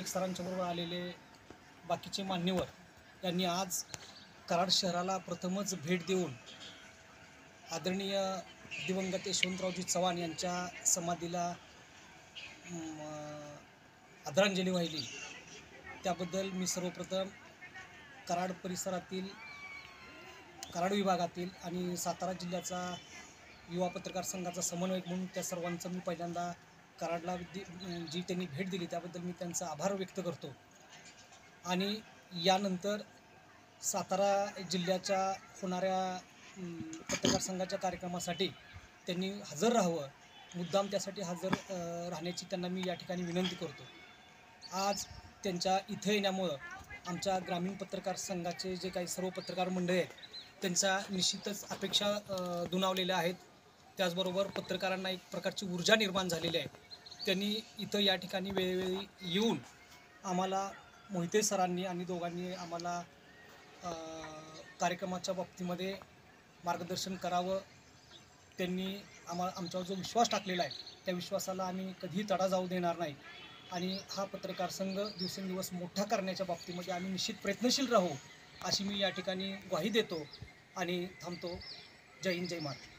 नाईक सरांच्याबरोबर आलेले बाकीचे मान्यवर यांनी आज कराड शहराला प्रथमच भेट देऊन आदरणीय दिवंगत यशवंतरावजी चव्हाण यांच्या समाधीला आदरांजली वाहिली। त्याबद्दल मी सर्वप्रथम कराड परिसरातील, कराड विभागातील आणि सातारा जिल्ह्याचा युवा पत्रकार संघाचा समन्वयक म्हणून त्या सर्वांचं मी पहिल्यांदा कराडला जी त्यांनी भेट दिली त्याबद्दल मी त्यांचा आभार व्यक्त करतो। आणि यानंतर सातारा जिल्ह्याच्या होणाऱ्या पत्रकार संघाच्या कार्यक्रमासाठी त्यांनी हजर राहावं, मुद्दाम त्यासाठी हजर राहण्याची त्यांना मी या ठिकाणी विनंती करतो। आज त्यांच्या इथे येण्यामुळं आमच्या ग्रामीण पत्रकार संघाचे जे काही सर्व पत्रकार मंडळी आहेत त्यांच्या निश्चितच अपेक्षा दुणावलेल्या आहेत। त्याचबरोबर पत्रकारांना एक प्रकारची ऊर्जा निर्माण झालेली आहे। त्यांनी इथं या ठिकाणी वेळोवेळी येऊन आम्हाला मोहिते सरांनी आणि दोघांनी आम्हाला कार्यक्रमाच्या बाबतीमध्ये मार्गदर्शन करावं। त्यांनी आमच्यावर जो विश्वास टाकलेला आहे त्या विश्वासाला आम्ही कधीही तडा जाऊ देणार नाही आणि हा पत्रकार संघ दिवसेंदिवस मोठा करण्याच्या बाबतीमध्ये आम्ही निश्चित प्रयत्नशील राहू अशी मी या ठिकाणी ग्वाही देतो आणि थांबतो। जय हिंद, जय महाराष्ट्र।